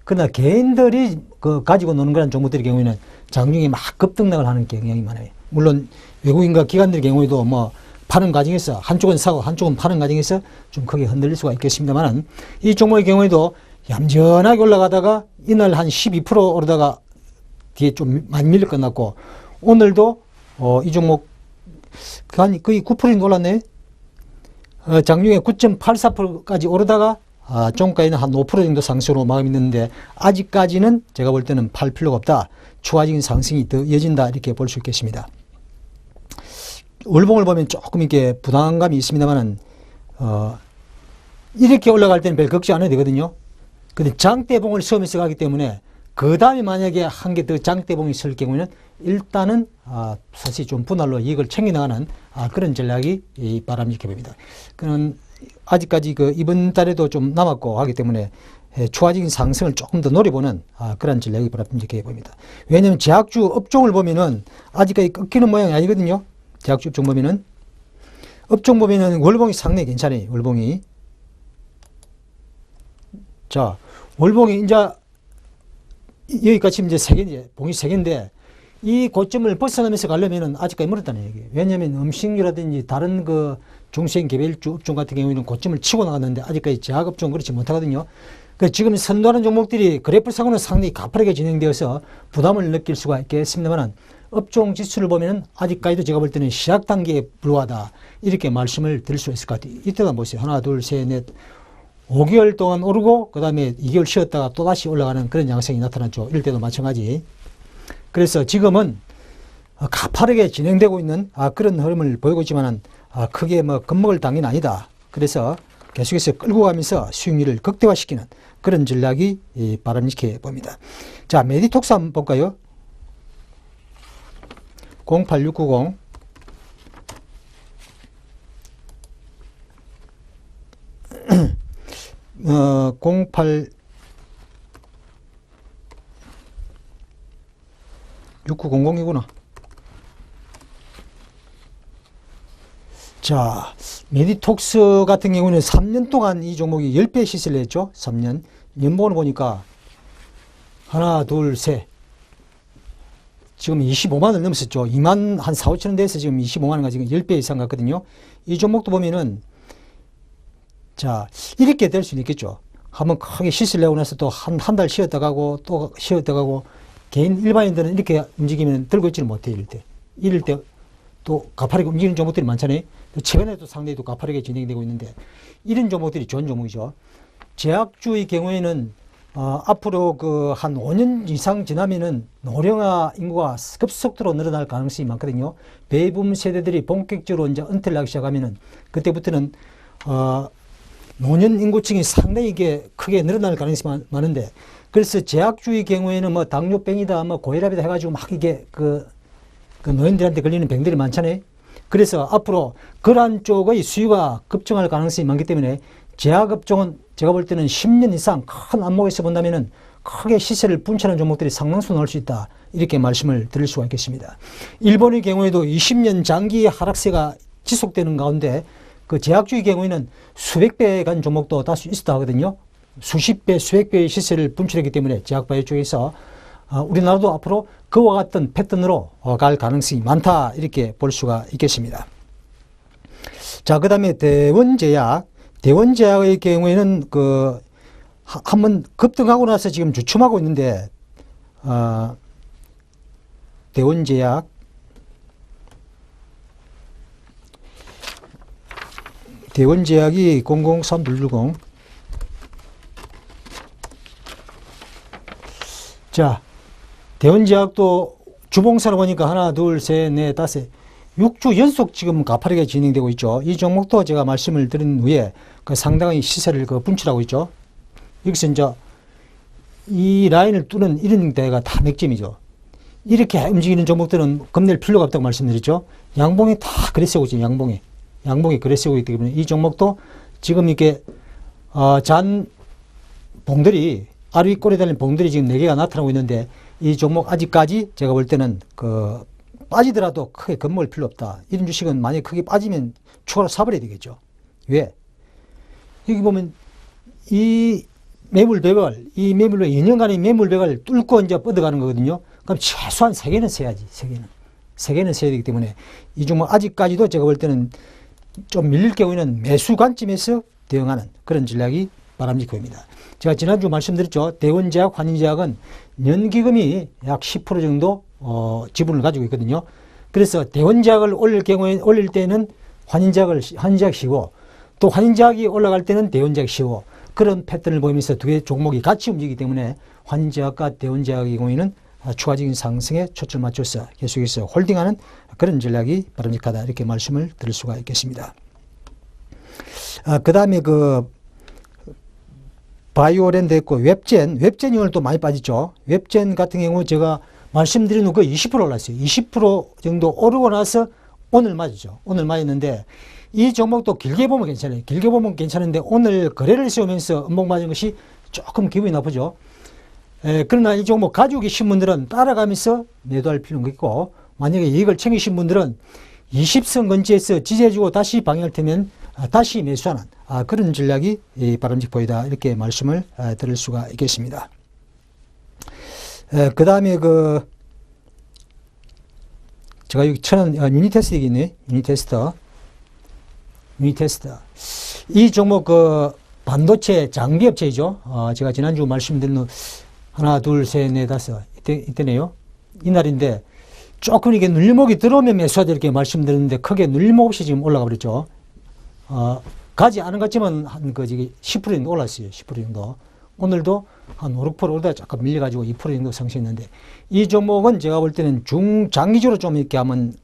Speaker 1: 그러나 개인들이 가지고 노는 그런 종목들의 경우에는 장중에 막 급등락을 하는 경향이 많아요. 물론 외국인과 기관들의 경우에도 파는 과정에서 한쪽은 사고 한쪽은 파는 과정에서 좀 크게 흔들릴 수가 있겠습니다만, 이 종목의 경우에도 얌전하게 올라가다가 이날 한 12% 오르다가 뒤에 좀 많이 밀려 끝났고, 오늘도 이 종목 거의 9% 정도 올랐네. 장중에 9.84%까지 오르다가 종가에는 한 5% 정도 상승으로 마감했는데, 아직까지는 제가 볼 때는 팔 필요가 없다, 추가적인 상승이 더 이어진다, 이렇게 볼 수 있겠습니다. 월봉을 보면 조금 이렇게 부담감이 있습니다만은 이렇게 올라갈 때는 별 걱정 안 해도 되거든요. 근데 장대봉을 세우면서 가기 때문에 그 다음에 만약에 한 개 더 장대봉이 설 경우에는 일단은 사실 좀 분할로 이익을 챙겨나가는 그런 전략이 바람직해 보입니다. 그는 아직까지 이번 달에도 좀 남았고 하기 때문에 추가적인 상승을 조금 더 노려보는 그런 전략이 바람직해 보입니다. 왜냐하면 제약주 업종을 보면은 아직까지 꺾이는 모양이 아니거든요. 제약주 업종 보면은, 업종 보면은 월봉이 상당히 괜찮아요. 월봉이. 자, 월봉이 이제 여기까지 이제 3개, 봉이 3개인데, 이 고점을 벗어나면서 가려면은 아직까지 멀었다는 얘기예요. 왜냐하면 음식료라든지 다른 중소형 개별주 업종 같은 경우에는 고점을 치고 나갔는데 아직까지 제약업종은 그렇지 못하거든요. 지금 선도하는 종목들이 그래프상으로는 상당히 가파르게 진행되어서 부담을 느낄 수가 있겠습니다만, 업종 지수를 보면은 아직까지도 제가 볼 때는 시작 단계에 불과하다. 이렇게 말씀을 드릴 수 있을 것 같아요. 이때가 보세요. 하나, 둘, 셋, 넷. 5개월 동안 오르고 그 다음에 2개월 쉬었다가 또 다시 올라가는 그런 양상이 나타났죠. 이럴 때도 마찬가지. 그래서 지금은 가파르게 진행되고 있는 그런 흐름을 보이고 있지만은 크게 뭐 겁먹을 단계는 아니다. 그래서 계속해서 끌고 가면서 수익률을 극대화시키는 그런 전략이 바람직해 봅니다. 자, 메디톡스 한번 볼까요? 08690 6900이구나. 자, 메디톡스 같은 경우는 3년 동안 이 종목이 10배 시세를 했죠. 3년. 연봉을 보니까 하나, 둘, 셋. 지금 25만 원 넘었었죠. 2만 한 4, 5천 원 돼서 지금 25만 원가 지금 10배 이상 같거든요. 이 종목도 보면은 자, 이렇게 될 수는 있겠죠. 한번 크게 시세를 내고 나서 또 한 달 쉬었다 가고 또 쉬었다 가고 개인 일반인들은 이렇게 움직이면 들고 있지는 못해. 이럴 때 또 가파르게 움직이는 종목들이 많잖아요. 최근에도 상당히 또 가파르게 진행되고 있는데 이런 종목들이 좋은 종목이죠. 제약주의 경우에는 앞으로 그 한 5년 이상 지나면은 노령화 인구가 급속도로 늘어날 가능성이 많거든요. 베이붐 세대들이 본격적으로 이제 은퇴를 하기 시작하면은 그때부터는 노년 인구층이 상당히 이게 크게 늘어날 가능성이 많은데, 그래서 제약주의 경우에는 뭐 당뇨병이다, 뭐 고혈압이다 해가지고 막 이게 그 노인들한테 걸리는 병들이 많잖아요. 그래서 앞으로 그러한 쪽의 수요가 급증할 가능성이 많기 때문에 제약업종은 제가 볼 때는 10년 이상 큰 안목에서 본다면은 크게 시세를 분출하는 종목들이 상당수 나올 수 있다. 이렇게 말씀을 드릴 수가 있겠습니다. 일본의 경우에도 20년 장기 하락세가 지속되는 가운데 그 제약주의 경우에는 수백 배 간 종목도 다수 있었다 하거든요. 수십 배, 수백 배의 시세를 분출했기 때문에 제약바이오 쪽에서 우리나라도 앞으로 그와 같은 패턴으로 갈 가능성이 많다. 이렇게 볼 수가 있겠습니다. 자, 그 다음에 대원제약의 경우에는 한번 급등하고 나서 지금 주춤하고 있는데, 대원제약이 003210. 자, 대원제약도 주봉사로 보니까 하나, 둘, 셋, 넷, 다섯, 6주 연속 지금 가파르게 진행되고 있죠. 이 종목도 제가 말씀을 드린 후에 상당히 시세를 분출하고 있죠. 여기서 이제 이 라인을 뚫는 이런 데가 다 맥점이죠. 이렇게 움직이는 종목들은 겁낼 필요가 없다고 말씀드렸죠. 양봉이 다 그래 세우고 있죠. 양봉이 그래 세우고 있기 때문에 이 종목도 지금 이렇게 잔 봉들이 아래 꼬리에 달린 봉들이 지금 4개가 나타나고 있는데, 이 종목 아직까지 제가 볼 때는 빠지더라도 크게 겁먹을 필요 없다. 이런 주식은 만약에 크게 빠지면 추가로 사버려야 되겠죠. 왜? 여기 보면 이 매물벽을, 이 매물로 2년간의 매물벽을 뚫고 이제 뻗어가는 거거든요. 그럼 최소한 3개는 세야지. 3개는 세야 되기 때문에 이 종목 아직까지도 제가 볼 때는 좀 밀릴 경우에는 매수 관점에서 대응하는 그런 전략이 바람직해 보입니다. 제가 지난주 말씀드렸죠. 대원제약, 환인제약은 연기금이 약 10% 정도 지분을 가지고 있거든요. 그래서 대원제약을 올릴 때는 환인제약이 쉬고, 또 환인제약이 올라갈 때는 대원제약이 쉬고, 그런 패턴을 보이면서 두 개 종목이 같이 움직이기 때문에 환인제약과 대원제약의 경우에는 추가적인 상승에 초점을 맞춰서 계속해서 홀딩하는 그런 전략이 바람직하다. 이렇게 말씀을 드릴 수가 있겠습니다. 그 다음에 바이오랜드 했고, 웹젠이 오늘 또 많이 빠졌죠. 웹젠 같은 경우 제가 말씀드린 후 20% 올랐어요. 20% 정도 오르고 나서 오늘 맞았죠. 오늘 맞았는데, 이 종목도 길게 보면 괜찮아요. 길게 보면 괜찮은데 오늘 거래를 세우면서 음봉 맞은 것이 조금 기분이 나쁘죠. 그러나 이 종목 가지고 계신 분들은 따라가면서 매도할 필요가 있고, 만약에 이익을 챙기신 분들은 20선 근처에서 지지해주고 다시 방향을 틀면 다시 매수하는 그런 전략이 바람직 보이다. 이렇게 말씀을 드릴 수가 있겠습니다. 그 다음에 제가 여기 쳐는 유니테스트 얘기네. 유니테스트. 이 종목 반도체 장비 업체이죠. 제가 지난주 말씀드린 하나, 둘, 셋, 넷, 다섯. 이때네요. 이날인데 조금 이게 눌림목이 들어오면 매수하자 이렇게 말씀드렸는데 크게 눌림목 없이 지금 올라가 버렸죠. 가지 않은 것 같지만 한 10% 정도 올랐어요. 10% 정도. 오늘도 한 5, 6% 오르다 잠깐 밀려가지고 2% 정도 상승했는데 이 종목은 제가 볼 때는 중장기적으로 좀 이렇게 한번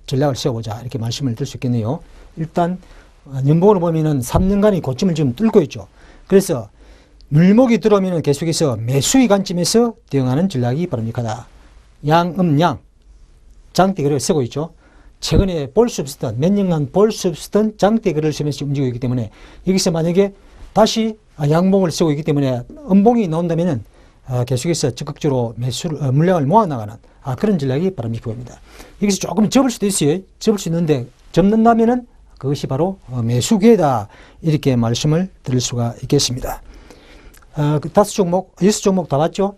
Speaker 1: 전략을 세워보자 이렇게 말씀을 드릴 수 있겠네요. 일단 연봉으로 보면은 3년간의 고점을 지금 뚫고 있죠. 그래서 눌림목이 들어오면은 계속해서 매수의 관점에서 대응하는 전략이 바람직하다. 양음양 장대 거래를 세고 있죠. 최근에 볼 수 없었던 몇 년간 볼 수 없었던 장대 거래를 세면서 움직이고 있기 때문에 여기서 만약에 다시 양봉을 세우고 있기 때문에 음봉이 나온다면은 계속해서 적극적으로 물량을 모아나가는 그런 전략이 바람직합니다. 여기서 조금 접을 수도 있어요. 접을 수 있는데 접는다면은 그것이 바로 매수 기회다 이렇게 말씀을 드릴 수가 있겠습니다. 5종목, 6종목 다 봤죠?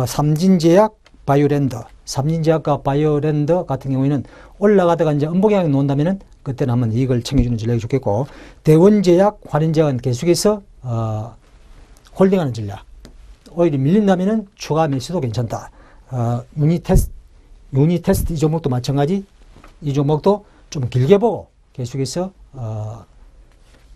Speaker 1: 삼진제약, 바이오랜드, 삼진제약과 바이오랜드 같은 경우에는 올라가다가 이제 음봉향이 나온다면은 그때는 한번 이익을 챙겨주는 전략이 좋겠고, 대원제약, 환인제약은 계속해서 홀딩하는 전략. 오히려 밀린다면은 추가 매수도 괜찮다. 유니테스트 이 종목도 마찬가지. 이 종목도 좀 길게 보고 계속해서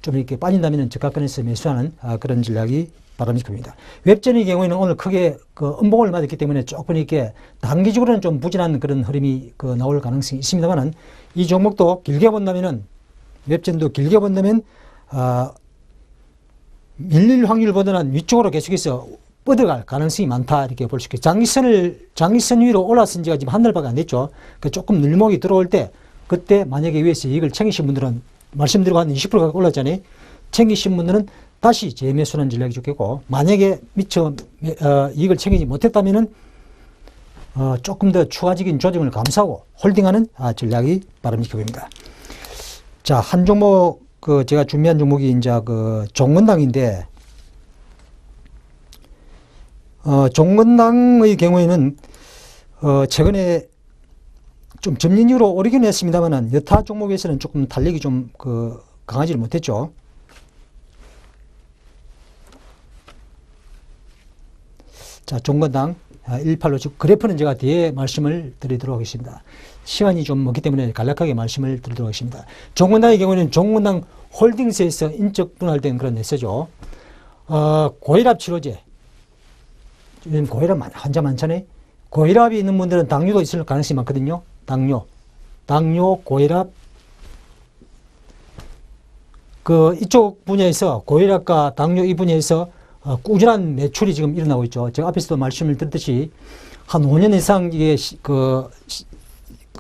Speaker 1: 좀 이렇게 빠진다면은 저가권에서 매수하는 그런 전략이 바람직합니다. 웹전의 경우에는 오늘 크게 음봉을 맞았기 때문에 조금 이렇게 단기적으로는 좀 부진한 그런 흐름이 나올 가능성이 있습니다만은 이 종목도 길게 본다면은 웹전도 길게 본다면 밀릴 확률보다는 위쪽으로 계속해서 뻗어갈 가능성이 많다 이렇게 볼 수 있겠죠. 장기선 위로 올라선 지가 지금 한 달밖에 안 됐죠. 조금 눌림목이 들어올 때 그때 만약에 위에서 이익을 챙기신 분들은 말씀드리고 한 20% 가까이 올랐잖아요. 챙기신 분들은 다시 재매수하는 전략이 좋겠고, 만약에 미처 이익을 챙기지 못했다면은 조금 더 추가적인 조정을 감수하고 홀딩하는 전략이 바람직합니다. 자, 한 종목 제가 준비한 종목이 이제 종건당인데, 종건당의 경우에는 최근에 좀 점진 이후로 오르긴 했습니다만은 여타 종목에서는 조금 탄력이 좀 강하지를 못했죠. 자, 종건당 118로 즉 그래프는 제가 뒤에 말씀을 드리도록 하겠습니다. 시간이 좀 없기 때문에 간략하게 말씀을 드리도록 하겠습니다. 종건당의 경우에는 종건당 홀딩스에서 인적 분할된 그런 회사죠. 고혈압 치료제. 요즘 고혈압 환자 많잖아요. 고혈압이 있는 분들은 당뇨도 있을 가능성이 많거든요. 당뇨, 고혈압. 이쪽 분야에서 고혈압과 당뇨 이 분야에서 꾸준한 매출이 지금 일어나고 있죠. 제가 앞에서도 말씀을 드렸듯이 한 5년 이상 이게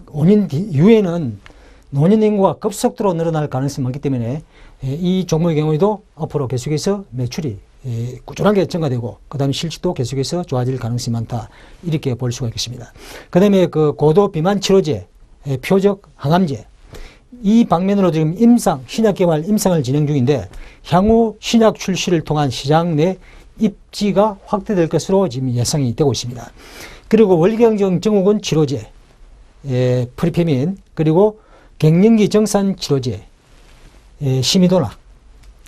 Speaker 1: 5년 이후에는 노년 인구가 급속도로 늘어날 가능성이 많기 때문에 이 종목의 경우에도 앞으로 계속해서 매출이 꾸준하게 증가되고 그 다음에 실적도 계속해서 좋아질 가능성이 많다 이렇게 볼 수가 있겠습니다. 그 다음에 고도 비만 치료제, 표적 항암제 이 방면으로 지금 신약 개발 임상을 진행 중인데 향후 신약 출시를 통한 시장 내 입지가 확대될 것으로 지금 예상이 되고 있습니다. 그리고 월경정 증후군 치료제, 프리페민, 그리고 갱년기 정산 치료제, 시미도나,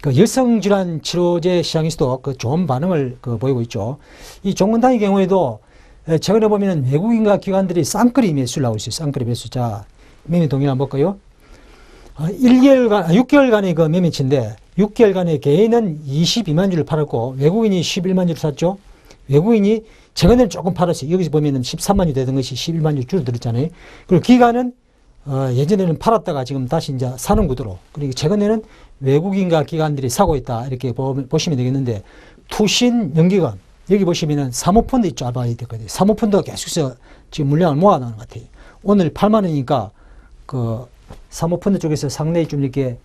Speaker 1: 여성질환 치료제 시장에서도 좋은 반응을 보이고 있죠. 이 종건당의 경우에도 최근에 보면 외국인과 기관들이 쌍끌이 매수를 하고 있어요. 쌍끌이 매수. 자, 매매 동의를 한번 볼까요? 6개월간의 매매치인데 6개월간의 개인은 22만 주를 팔았고 외국인이 11만 주를 샀죠. 외국인이 최근에는 조금 팔았어요. 여기서 보면은 13만 주 되던 것이 11만 주 줄어들었잖아요. 그리고 기간은 예전에는 팔았다가 지금 다시 이제 사는 구도로, 그리고 최근에는 외국인과 기관들이 사고 있다 이렇게 보시면 되겠는데, 투신 연기금 여기 보시면은 사모펀드 있죠. 알바이 됐거든요. 사모펀드가 계속해서 지금 물량을 모아나가는 것 같아요. 오늘 8만 원이니까 사모펀드 쪽에서 상당히 좀 이렇게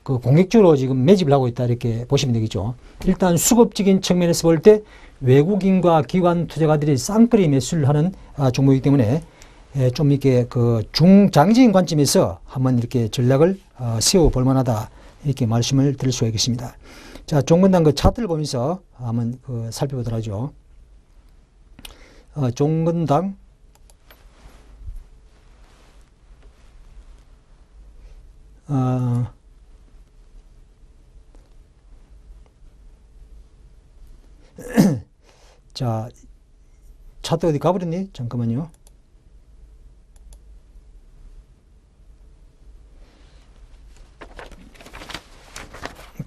Speaker 1: 공격적으로 지금 매집을 하고 있다 이렇게 보시면 되겠죠. 일단 수급적인 측면에서 볼 때 외국인과 기관 투자가들이 쌍끌이 매수를 하는 종목이기 때문에 좀 이렇게 중장기적인 관점에서 한번 이렇게 전략을 세워볼 만하다 이렇게 말씀을 드릴 수가 있겠습니다. 자, 종건당 차트를 보면서 한번 살펴보도록 하죠. 종건당 자, 차트 어디 가버렸니? 잠깐만요.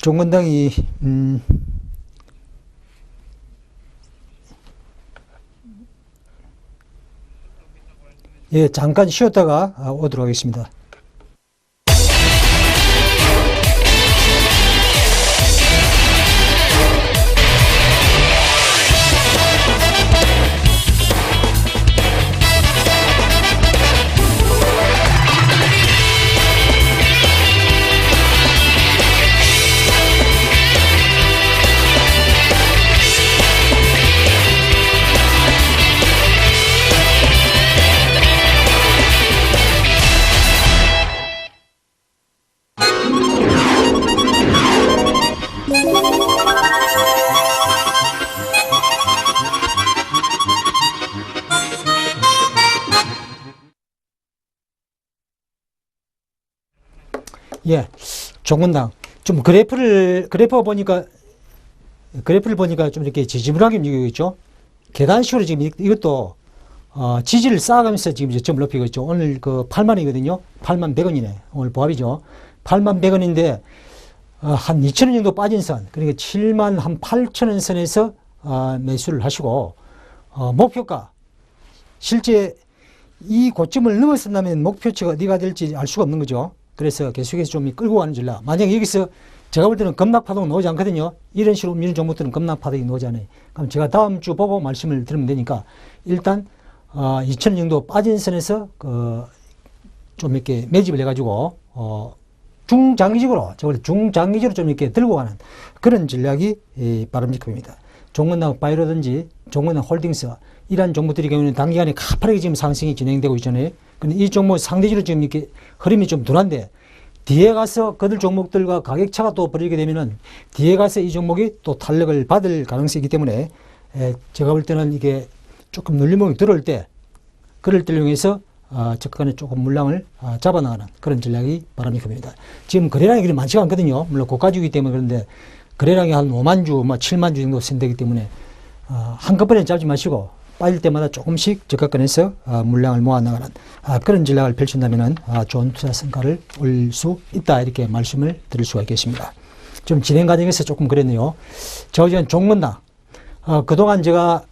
Speaker 1: 종건당이 예, 잠깐 쉬었다가 오도록 하겠습니다. 예, 종건당. 좀 그래프를 보니까 좀 이렇게 지지분하게 움직이고 있죠. 계단식으로 지금 이것도, 지지를 쌓아가면서 지금 저점을 높이고 있죠. 오늘 그 8만이거든요. 8만 100원이네. 오늘 보합이죠. 8만 100원인데, 한 2천원 정도 빠진 선, 그러니까 7만 한 8천원 선에서, 매수를 하시고, 목표가, 실제 이 고점을 넘어선다면 목표치가 어디가 될지 알 수가 없는 거죠. 그래서 계속해서 좀 끌고 가는 전략. 만약에 여기서 제가 볼 때는 급락파동 나오지 않거든요. 이런 식으로 움직이는 종목들은 급락파동이 나오지 않아요. 그럼 제가 다음 주 보고 말씀을 드리면 되니까 일단 2,000원 정도 빠진 선에서 좀 이렇게 매집을 해가지고 중장기적으로 좀 이렇게 들고 가는 그런 전략이 바람직합니다. 종건당 바이오라든지 종건당 홀딩스 이러한 종목들의 경우는 단기간에 가파르게 지금 상승이 진행되고 있잖아요. 근데 이 종목 상대적으로 지금 이렇게 흐름이 좀 둔한데 뒤에 가서 그들 종목들과 가격차가 또 벌어지게 되면은 뒤에 가서 이 종목이 또 탄력을 받을 가능성이 있기 때문에 제가 볼 때는 이게 조금 눌림목이 들어올 때 그럴 때를 이용해서 저간에 조금 물량을 잡아나가는 그런 전략이 바람직합니다. 지금 거래량이 그리 많지가 않거든요. 물론 고가주이기 때문에 그런데 거래량이 한 5만 주, 7만 주 정도 선되기 때문에 한꺼번에 잡지 마시고 빠질 때마다 조금씩 저가권에서 물량을 모아나가는 그런 전략을 펼친다면 좋은 투자 성과를 올 수 있다 이렇게 말씀을 드릴 수가 있겠습니다. 좀 진행 과정에서 조금 그랬네요. 저희는 종건당 그동안 제가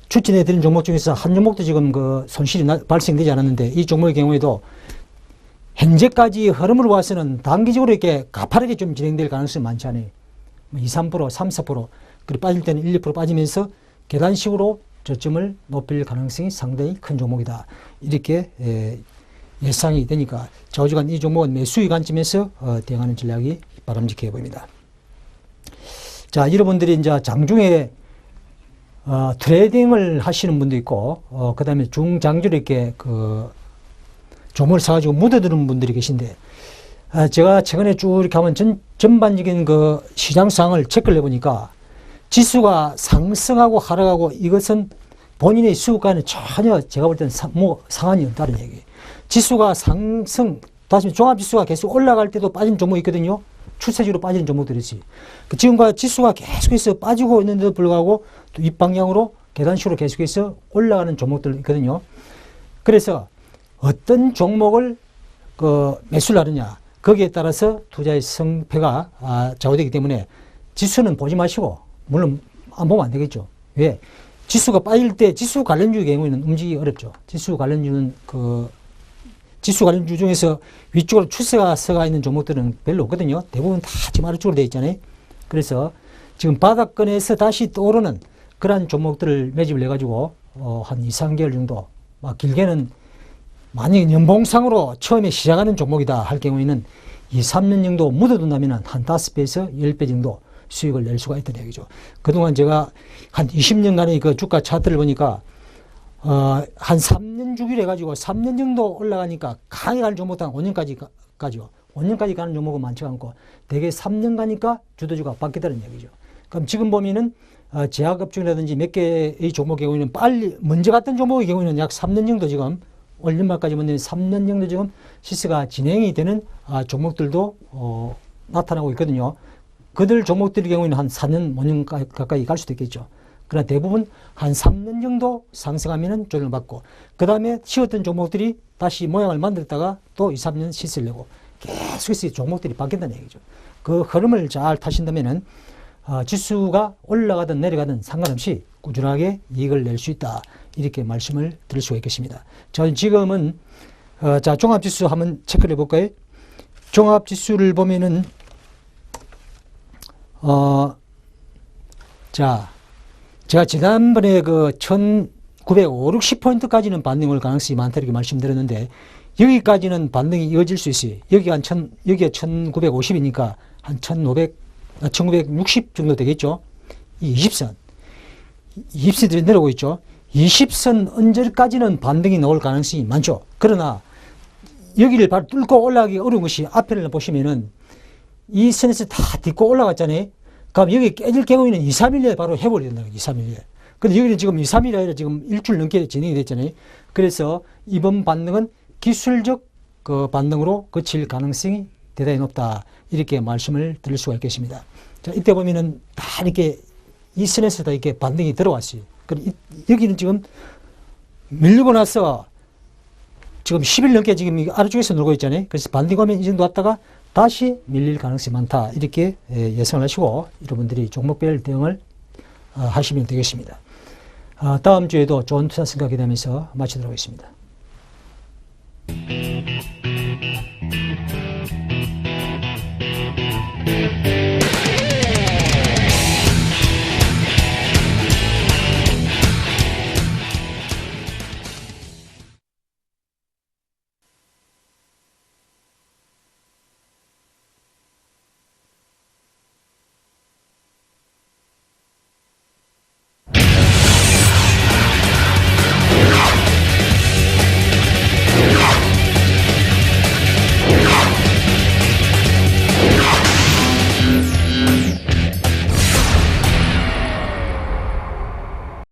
Speaker 1: 추천해 드린 종목 중에서 한 종목도 지금 손실이 발생되지 않았는데 이 종목의 경우에도 현재까지 흐름으로 봐서는 단기적으로 이렇게 가파르게 좀 진행될 가능성이 많지 않아요. 2, 3%, 3, 4% 그리고 빠질 때는 1, 2% 빠지면서 계단식으로 저점을 높일 가능성이 상당히 큰 종목이다. 이렇게 예상이 되니까 좌우지간 이 종목은 매수의 관점에서 대응하는 전략이 바람직해 보입니다. 자, 여러분들이 이제 장중에 트레이딩을 하시는 분도 있고 그 다음에 중장주로 이렇게 종목을 사가지고 묻어두는 분들이 계신데 제가 최근에 쭉 이렇게 하면 전반적인 시장 상황을 체크를 해보니까 지수가 상승하고 하락하고 이것은 본인의 수급과는 전혀 제가 볼 때는 상관이 없다는 얘기예요. 지수가 상승, 다시 종합지수가 계속 올라갈 때도 빠진 종목이 있거든요. 추세적으로 빠지는 종목들이 있어요. 지금과 지수가 계속해서 빠지고 있는데도 불구하고 또 윗방향으로 계단식으로 계속해서 올라가는 종목들이 있거든요. 그래서 어떤 종목을 매수를 하느냐 거기에 따라서 투자의 성패가 좌우되기 때문에 지수는 보지 마시고 물론 안 보면 안 되겠죠. 왜? 지수가 빠질 때 지수 관련주의 경우에는 움직이기 어렵죠. 지수 관련주는 지수 관련주 중에서 위쪽으로 추세가 서가 있는 종목들은 별로 없거든요. 대부분 다 지금 아래쪽으로 되어 있잖아요. 그래서 지금 바닥권에서 다시 떠오르는 그러한 종목들을 매집을 해가지고 한 2, 3개월 정도 길게는 만약 연봉상으로 처음에 시작하는 종목이다 할 경우에는 2, 3년 정도 묻어둔다면 한 5배에서 10배 정도 수익을 낼 수가 있다는 얘기죠. 그동안 제가 한 20년간의 그 주가 차트를 보니까 한 3년 주기로 해가지고 3년 정도 올라가니까 강하게 가는 종목도 한 5년까지 가죠. 5년까지 가는 종목은 많지가 않고 대개 3년 가니까 주도주가 바뀌다는 얘기죠. 그럼 지금 보면은 제약업종이라든지 몇 개의 종목의 경우에는 먼저 갔던 종목의 경우에는 약 3년 정도 지금 올 연말까지 보면 3년 정도 지금 시세가 진행이 되는 종목들도 나타나고 있거든요. 그들 종목들의 경우에는 한 4년, 5년 가까이 갈 수도 있겠죠. 그러나 대부분 한 3년 정도 상승하면 조정을 받고 그 다음에 쉬었던 종목들이 다시 모양을 만들었다가 또 2, 3년 시세를 내고 계속해서 종목들이 바뀐다는 얘기죠. 그 흐름을 잘 타신다면은 지수가 올라가든 내려가든 상관없이 꾸준하게 이익을 낼 수 있다. 이렇게 말씀을 드릴 수가 있겠습니다. 저는 지금은 자, 종합지수 한번 체크를 해볼까요? 종합지수를 보면은 자, 제가 지난번에 그 1950포인트까지는 반등이 올 가능성이 많다 이렇게 말씀드렸는데, 여기까지는 반등이 이어질 수 있어요. 여기가 1950이니까 한 1960 정도 되겠죠. 이 20선들이 내려오고 있죠. 20선 언저리까지는 반등이 나올 가능성이 많죠. 그러나 여기를 바로 뚫고 올라가기 어려운 것이 앞에를 보시면은 이 선에서 다 딛고 올라갔잖아요. 그럼 여기 깨질 경우에는 2, 3일에 바로 해버려야 된다는 거예요. 2, 3일에. 근데 여기는 지금 2, 3일 아니라 지금 일주일 넘게 진행이 됐잖아요. 그래서 이번 반등은 기술적 그 반등으로 그칠 가능성이 대단히 높다. 이렇게 말씀을 드릴 수가 있겠습니다. 자, 이때 보면은 다 이렇게 이 선에서 다 이렇게 반등이 들어왔어요. 여기는 지금 밀리고 나서 지금 10일 넘게 지금 아래쪽에서 놀고 있잖아요. 그래서 반등 오면 이 정도 왔다가 다시 밀릴 가능성이 많다. 이렇게 예상을 하시고 여러분들이 종목별 대응을 하시면 되겠습니다. 다음 주에도 좋은 투자 생각이 되면서 마치도록 하겠습니다.